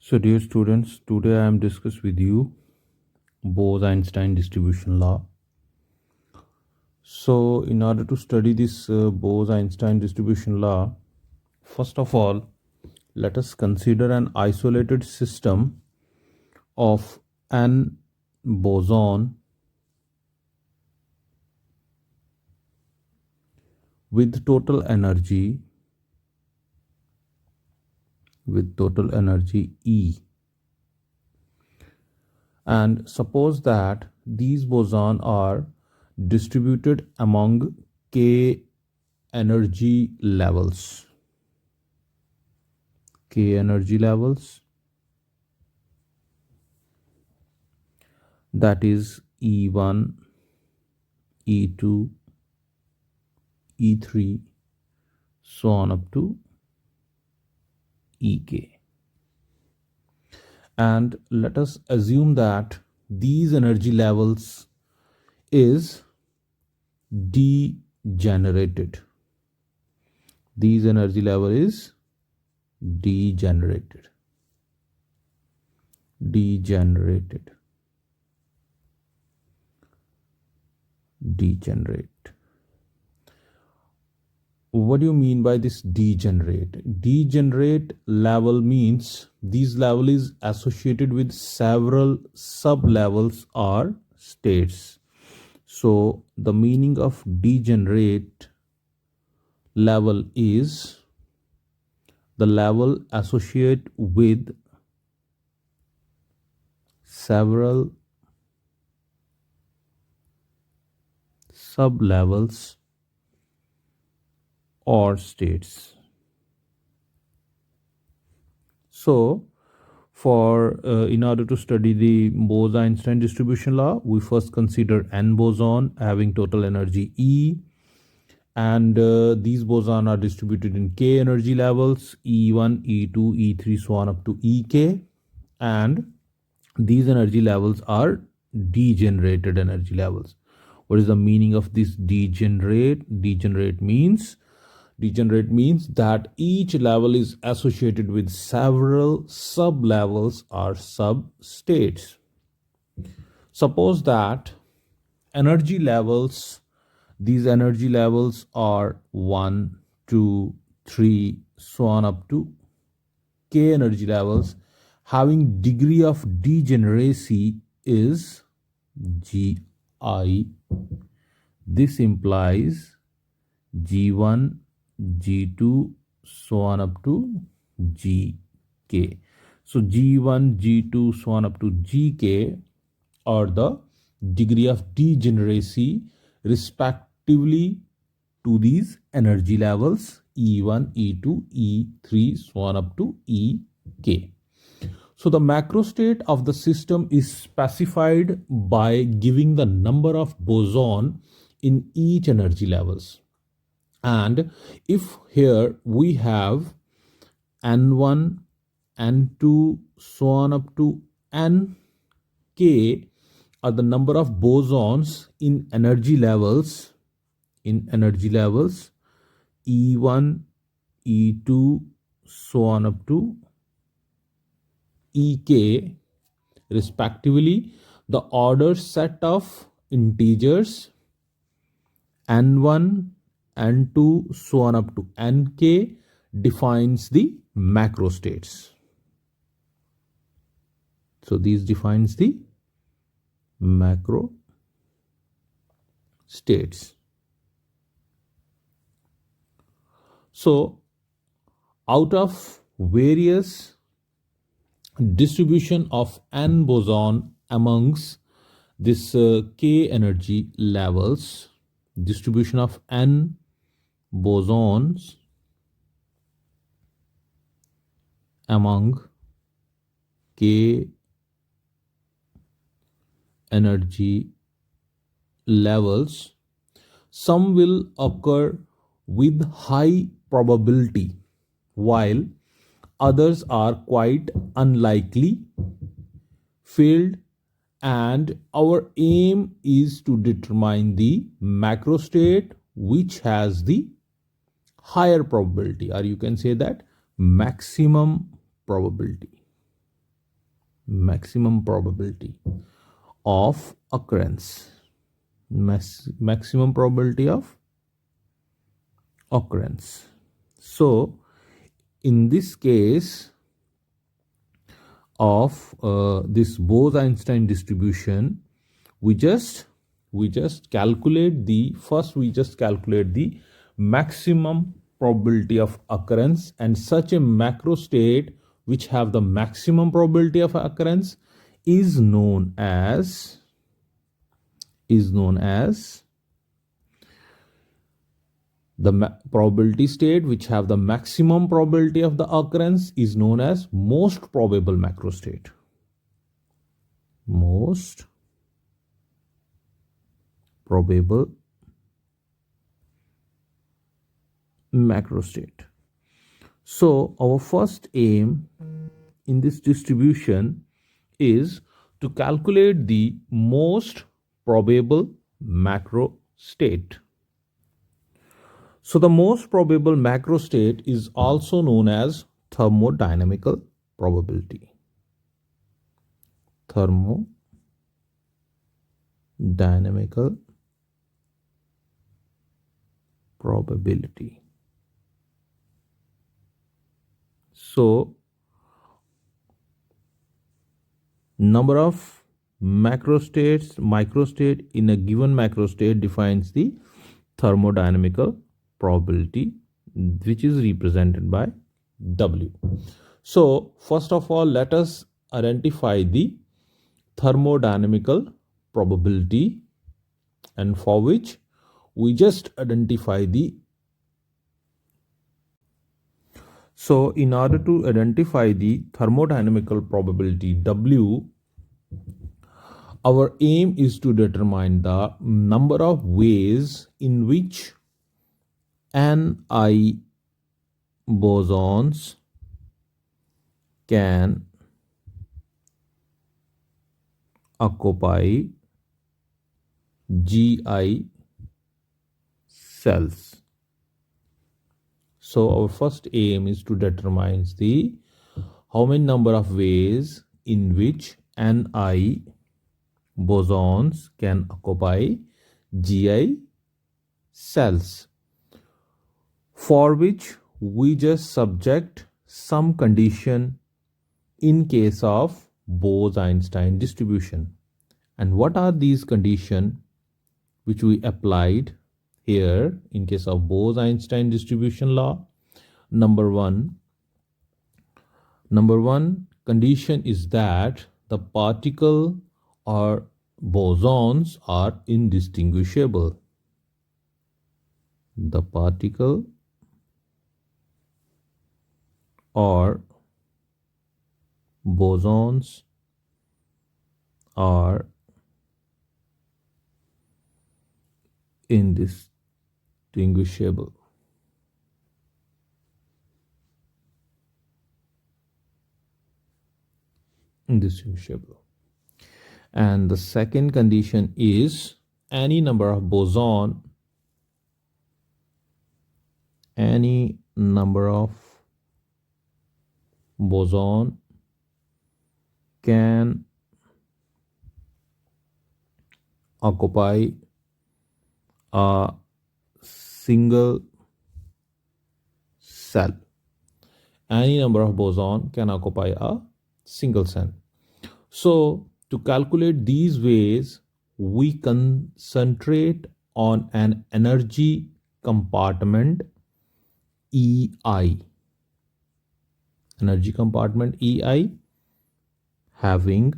So, dear students, today I am discuss with you Bose-Einstein distribution law. So, in order to study this Bose-Einstein distribution law, first of all, let us consider an isolated system of an boson with total energy E, and suppose that these bosons are distributed among k energy levels that is E1, E2, E3, so on up to Ek. And let us assume that these energy levels is degenerated. These energy level is degenerated. What do you mean by this degenerate? Degenerate level means this level is associated with several sub levels or states. So the meaning of degenerate level is the level associated with several sub levels or states. So in order to study the Bose-Einstein distribution law, we first consider n boson having total energy E, and these bosons are distributed in k energy levels E1, E2, E3, so on up to Ek, and these energy levels are degenerated energy levels. What is the meaning of this degenerate? Degenerate means that each level is associated with several sub levels or sub states. Suppose that energy levels, these energy levels are 1, 2, 3, so on up to k energy levels, having degree of degeneracy is Gi. This implies G1, G2, so on up to Gk. So G1, G2, so on up to Gk are the degree of degeneracy respectively to these energy levels E1, E2, E3, so on up to Ek. So the macro state of the system is specified by giving the number of boson in each energy levels. And if here we have N1, N2, so on up to Nk are the number of bosons in energy levels E1, E2, so on up to Ek respectively, the ordered set of integers N1, N2, so on up to Nk defines the macro states. So these defines the macro states. So out of various distribution of n boson amongst this k energy levels, distribution of n bosons among k energy levels, some will occur with high probability while others are quite unlikely failed, and our aim is to determine the macro state which has the higher probability, or you can say that maximum probability. maximum probability of occurrence. Maximum probability of occurrence. So in this case of this Bose-Einstein distribution, we just calculate the maximum probability of occurrence, and such a macro state which have the maximum probability of occurrence is known as the probability state which have the maximum probability of the occurrence is known as most probable macro state. Most probable macro state. So our first aim in this distribution is to calculate the most probable macro state. So the most probable macro state is also known as thermodynamical probability. Thermodynamical probability. So number of microstate in a given macro state defines the thermodynamical probability, which is represented by W. So first of all, let us identify the thermodynamical probability, and for which we just identify the So in order to identify the thermodynamical probability W, our aim is to determine the number of ways in which Ni bosons can occupy Gi cells. So our first aim is to determine the how many number of ways in which Ni bosons can occupy Gi cells, for which we just subject some condition in case of Bose-Einstein distribution. And what are these conditions which we applied here in case of Bose-Einstein distribution law? Number one condition is that the particle or bosons are indistinguishable. The particle or bosons are indistinguishable. And the second condition is any number of boson can occupy a single cell. Any number of boson can occupy a single cell. So to calculate these ways, we concentrate on an energy compartment EI. Energy compartment EI having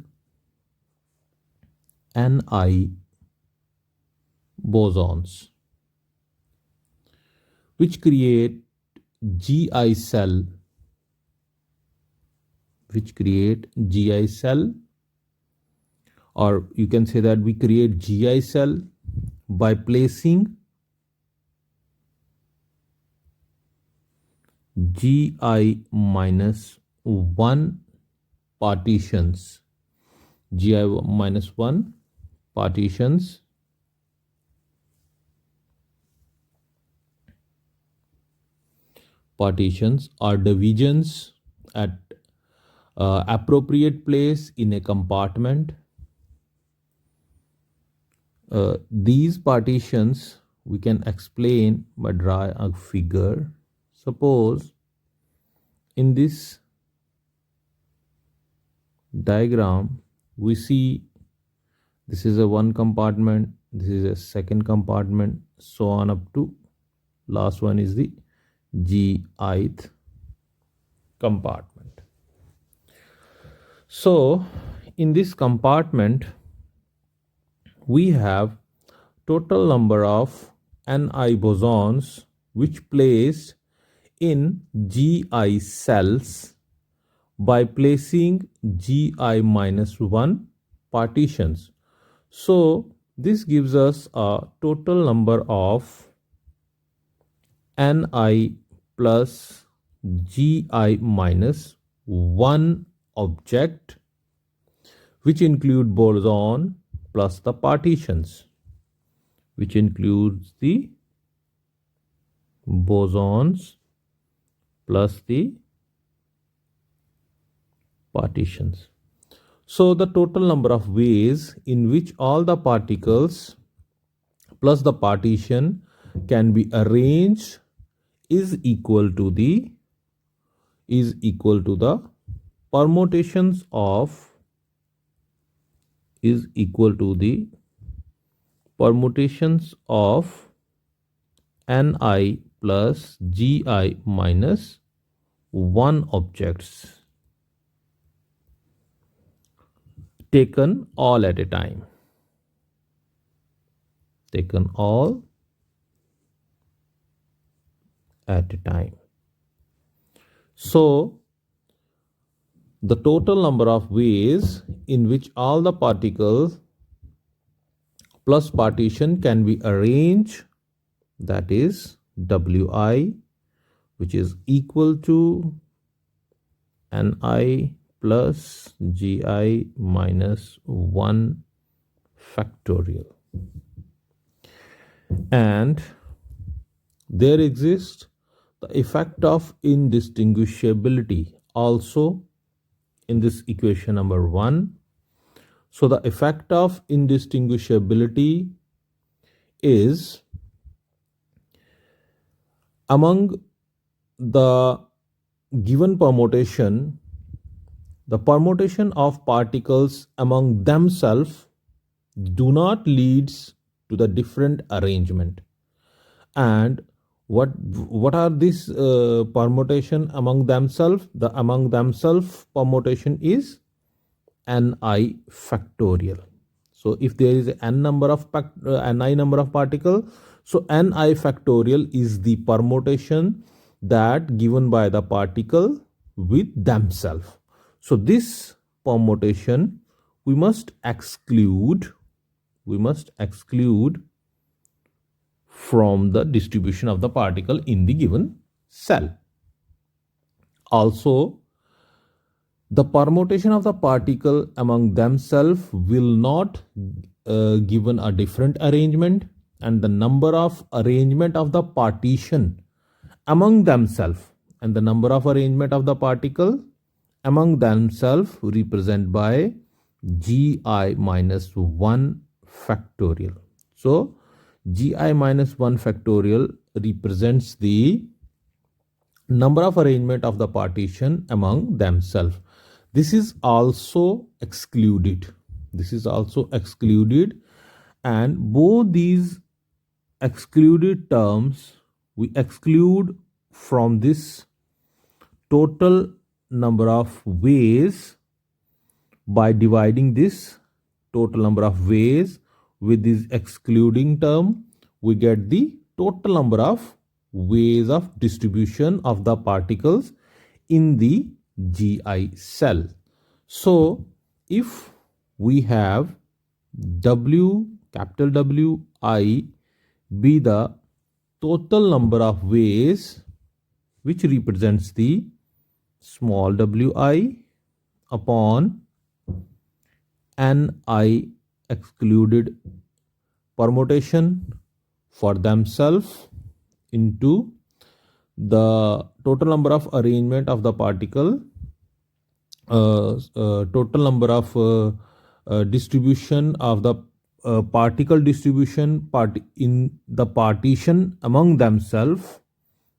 Ni bosons, which create Gi cell, or you can say that we create Gi cell by placing Gi minus 1 partitions, Gi minus 1 partitions or divisions at appropriate place in a compartment. These partitions we can explain by drawing a figure. Suppose in this diagram we see this is a one compartment, this is a second compartment, so on up to last one is the gith compartment. So in this compartment we have total number of Ni bosons which placed in Gi cells by placing Gi minus 1 partitions. So this gives us a total number of Ni plus Gi minus 1 object which include boson plus the partitions, which includes the bosons plus the partitions. So the total number of ways in which all the particles plus the partition can be arranged is equal to the permutations of Ni plus Gi minus 1 objects taken all at a time. So the total number of ways in which all the particles plus partition can be arranged, that is Wi, which is equal to Ni plus Gi minus 1 factorial. And there exists the effect of indistinguishability also in this equation number 1. So the effect of indistinguishability is among the given permutation, the permutation of particles among themselves do not leads to the different arrangement. And what are these permutation among themselves? The among themselves permutation is Ni factorial. So if there is n number of Ni number of particles, so Ni factorial is the permutation that given by the particle with themselves. So this permutation we must exclude from the distribution of the particle in the given cell. Also, the permutation of the particle among themselves will not given a different arrangement, and the number of arrangement of the partition among themselves and the number of arrangement of the particle among themselves represent by Gi minus 1 factorial. So Gi minus 1 factorial represents the number of arrangement of the partition among themselves. This is also excluded. And both these excluded terms we exclude from this total number of ways by dividing this total number of ways with this excluding term. We get the total number of ways of distribution of the particles in the Gi cell. So if we have capital Wi be the total number of ways which represents the small wi upon Ni excluded permutation for themselves into the total number of arrangement of the particle total number of distribution of the particle distribution in the partition among themselves,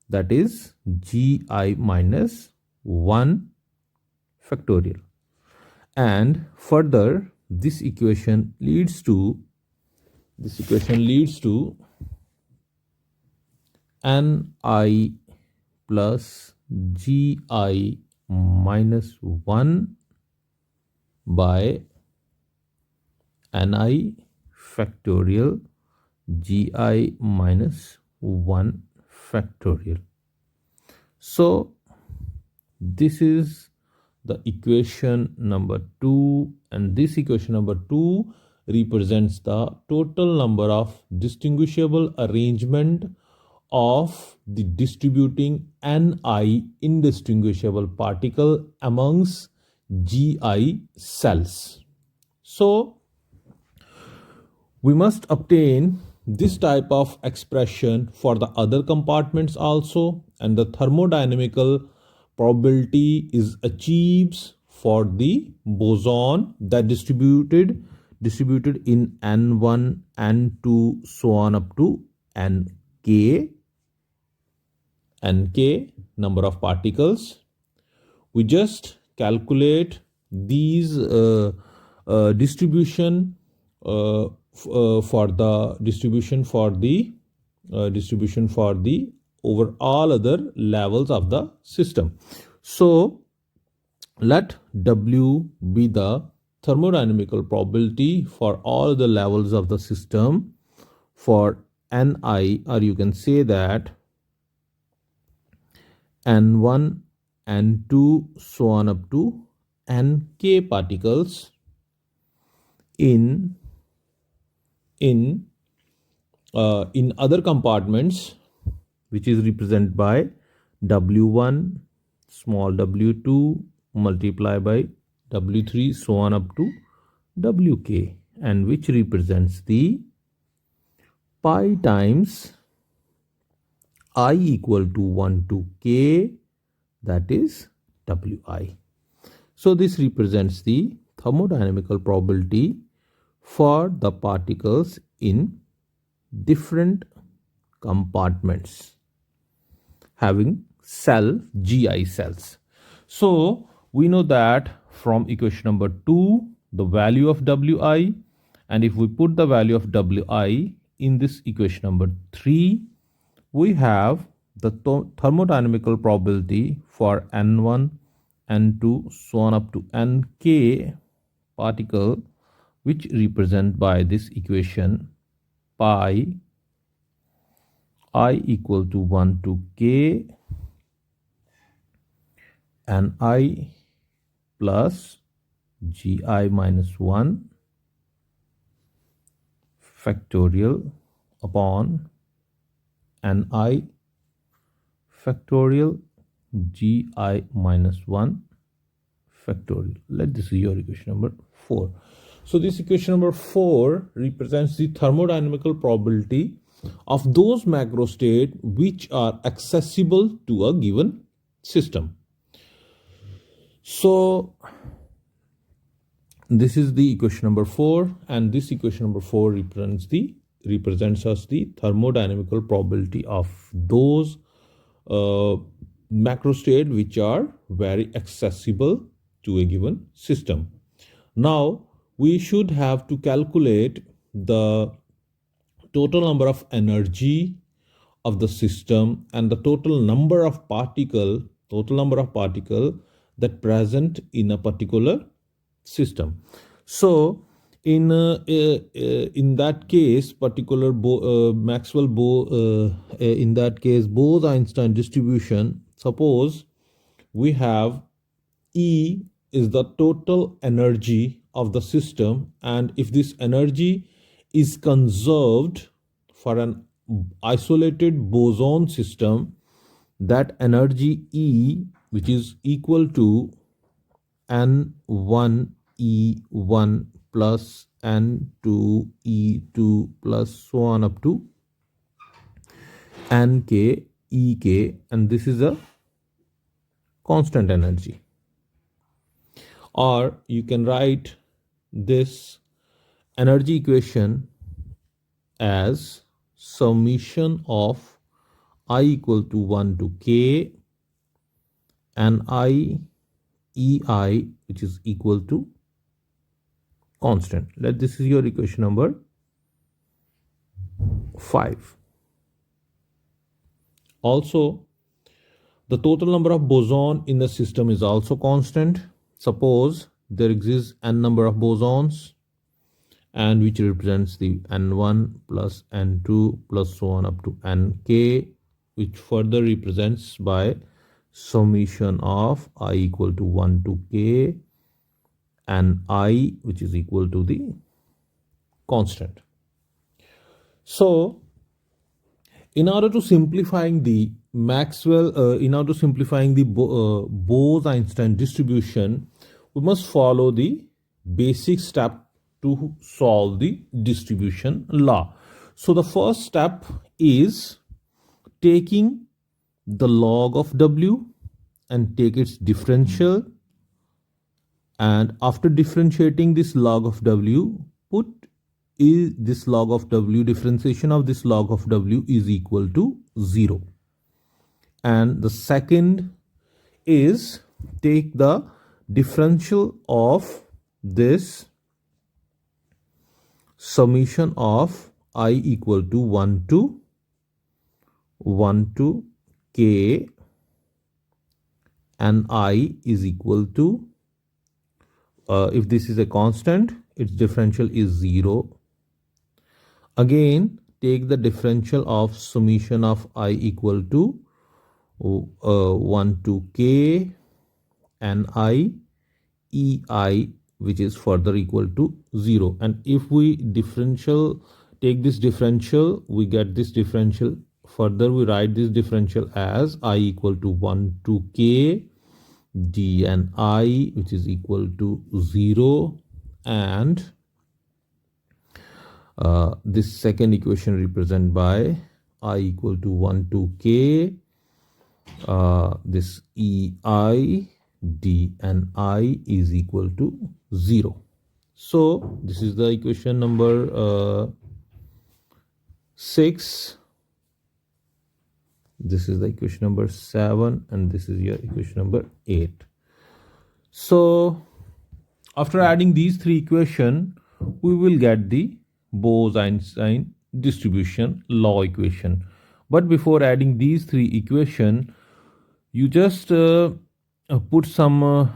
that is gi minus 1 factorial. And further, this equation leads to ni plus gi minus 1 by ni factorial gi minus 1 factorial. So this is the equation number 2, and this equation number 2 represents the total number of distinguishable arrangement of the distributing ni indistinguishable particle amongst gi cells. So we must obtain this type of expression for the other compartments also, and the thermodynamical probability is achieved for the boson that distributed in n1, n2, so on up to nk number of particles. We just calculate these distribution for the distribution for the over all other levels of the system. So let W be the thermodynamical probability for all the levels of the system for Ni, or you can say that N1, N2, so on up to Nk particles in other compartments, which is represented by W1 small w2 multiplied by W3, so on up to Wk, and which represents the pi times I equal to 1 to k, that is Wi. So this represents the thermodynamical probability for the particles in different compartments having gi cells. So we know that from equation number 2 the value of Wi, and if we put the value of Wi in this equation number 3, we have the thermodynamical probability for n1, n2, so on up to nk particle, which represent by this equation pi I equal to 1 to k and I plus gi minus 1 factorial upon ni factorial gi minus 1 factorial. Let this be your equation number 4. So this equation number 4 represents the thermodynamical probability of those macrostate which are accessible to a given system. So this is the equation number 4, and this equation number 4 represents us the thermodynamical probability of those macrostate which are very accessible to a given system. Now we should have to calculate the total number of energy of the system and the total number of particle that present in a particular system. So in that case, particular Maxwell in that case Bose-Einstein distribution, suppose we have E is the total energy of the system, and if this energy is conserved for an isolated boson system, that energy E, which is equal to N1 E1 plus N2 E2 plus so on up to Nk Ek, and this is a constant energy. Or you can write this energy equation as summation of I equal to 1 to k and I EI, which is equal to constant. This is your equation number 5. Also, the total number of boson in the system is also constant. Suppose there exists n number of bosons, and which represents the n1 plus n2 plus so on up to nk, which further represents by summation of I equal to 1 to k and I, which is equal to the constant. So in order to simplifying the Bose-Einstein distribution, we must follow the basic step to solve the distribution law. So the first step is taking the log of W and take its differential, and after differentiating this log of W, put is this log of W, differentiation of this log of W is equal to 0. And the second is take the differential of this summation of I equal to 1 to k and I is equal to, if this is a constant, its differential is 0. Again, take the differential of summation of I equal to 1 to k and I EI, which is further equal to 0. And if we take this differential, we get this differential. Further, we write this differential as I equal to 1 to k d and I, which is equal to 0, and this second equation represented by I equal to 1 to k, this EI, D and I is equal to 0. So this is the equation number 6. This is the equation number 7, and this is your equation number 8. So after adding these three equations, we will get the Bose-Einstein distribution law equation. But before adding these three equations, you just put some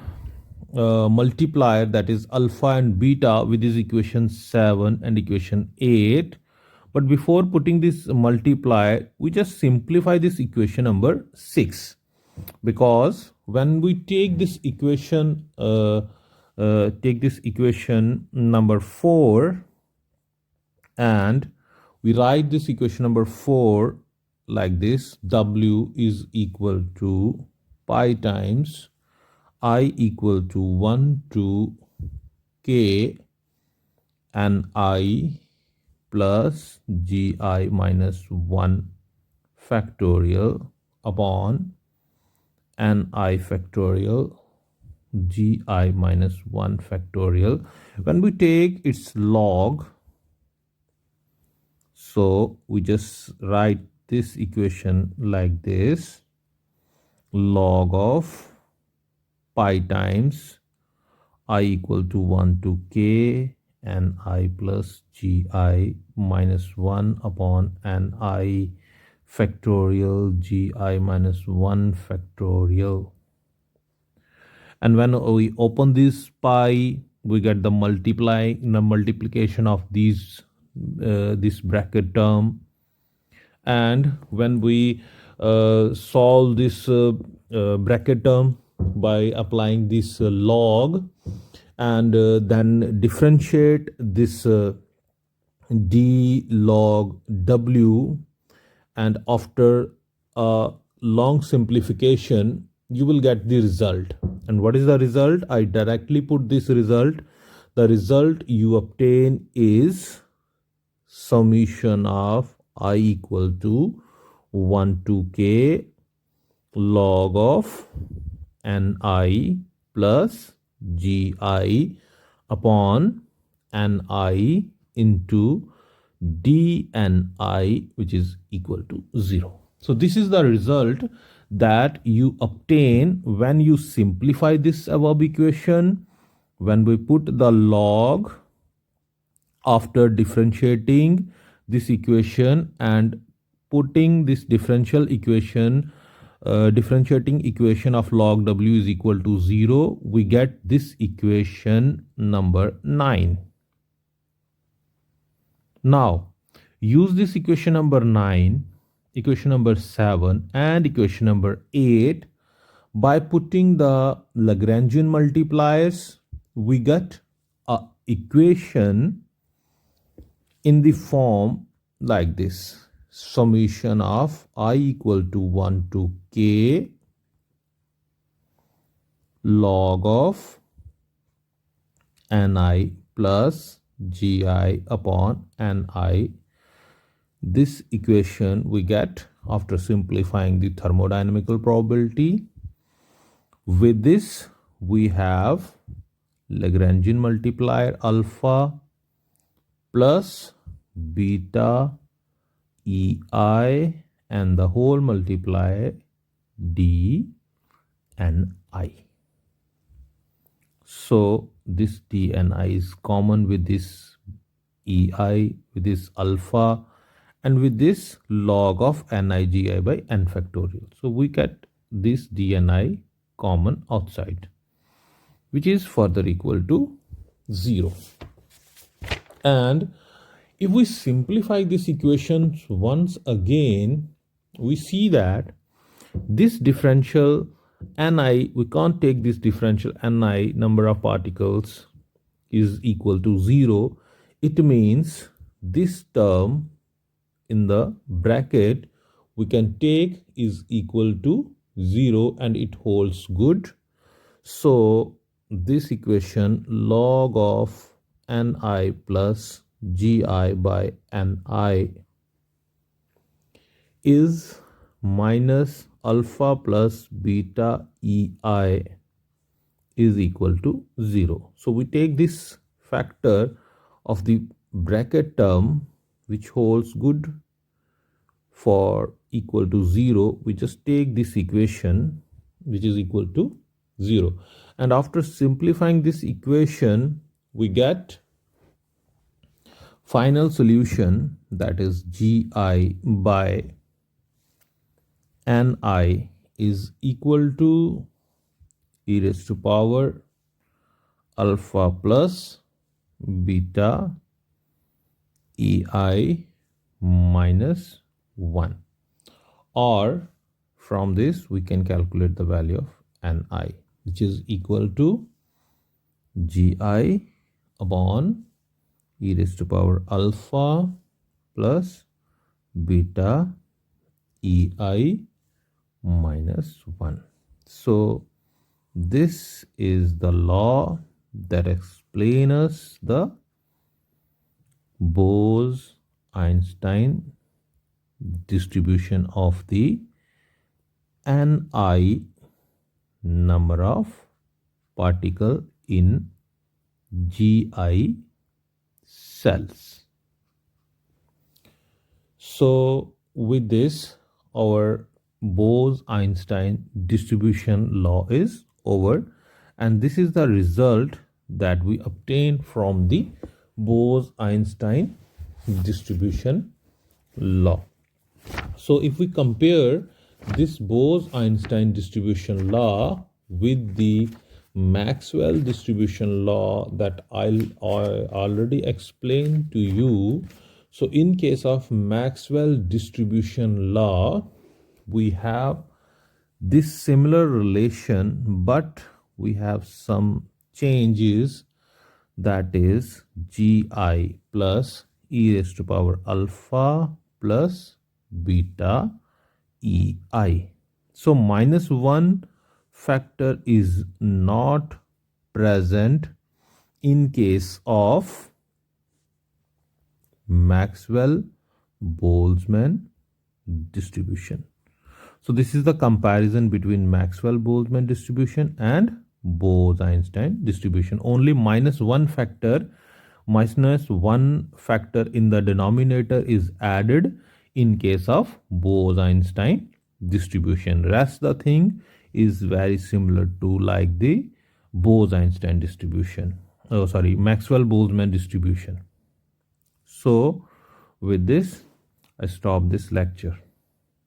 multiplier, that is alpha and beta, with this equation 7 and equation 8. But before putting this multiplier, we just simplify this equation number 6, because when we take this equation number 4 and we write this equation number 4 like this: W is equal to pi times I equal to 1 to k and I plus gi minus 1 factorial upon ni factorial gi minus 1 factorial. When we take its log, so we just write this equation like this: log of pi times I equal to 1 to k and I plus gi minus 1 upon ni factorial gi minus 1 factorial. And when we open this pi, we get the multiplication of these this bracket term. And when we solve this bracket term by applying this log, and then differentiate this d log w, and after a long simplification, you will get the result. And what is the result? I directly put this result. The result you obtain is summation of I equal to 1 to k log of ni plus gi upon ni into dni, which is equal to 0. So this is the result that you obtain when you simplify this above equation. When we put the log after differentiating this equation and putting this differentiating equation of log w is equal to 0, we get this equation number 9. Now use this equation number 9, equation number 7 and equation number 8. By putting the Lagrangian multipliers, we get a equation in the form like this: summation of I equal to 1 to k log of ni plus gi upon ni. This equation we get after simplifying the thermodynamical probability. With this, we have Lagrangian multiplier alpha plus beta ei and the whole multiplier d and I. So this d and I is common with this ei, with this alpha, and with this log of nigi by n factorial. So we get this d and I common outside, which is further equal to 0. And if we simplify this equation once again, we see that this differential ni, we can't take this differential ni, number of particles, is equal to 0. It means this term in the bracket we can take is equal to 0 and it holds good. So this equation log of ni plus gi by ni is minus alpha plus beta ei is equal to 0. So we take this factor of the bracket term which holds good for equal to 0. We just take this equation which is equal to 0, and after simplifying this equation we get final solution, that is gi by ni is equal to e raised to power alpha plus beta ei minus 1, or from this we can calculate the value of ni, which is equal to gi upon e raised to power alpha plus beta ei minus 1. So this is the law that explains the Bose-Einstein distribution of the Ni number of particle in Gi cells. So with this, our Bose-Einstein distribution law is over, and this is the result that we obtain from the Bose-Einstein distribution law. So if we compare this Bose-Einstein distribution law with the Maxwell distribution law that I already explained to you. So in case of Maxwell distribution law, we have this similar relation, but we have some changes, that is gi plus e raised to power alpha plus beta ei. So minus 1 factor is not present in case of Maxwell-Boltzmann distribution. So this is the comparison between Maxwell-Boltzmann distribution and Bose-Einstein distribution. Only minus one factor in the denominator is added in case of Bose-Einstein distribution. Rest the thing is very similar to like the Bose-Einstein distribution. Oh, sorry, Maxwell-Boltzmann distribution. So with this, I stop this lecture.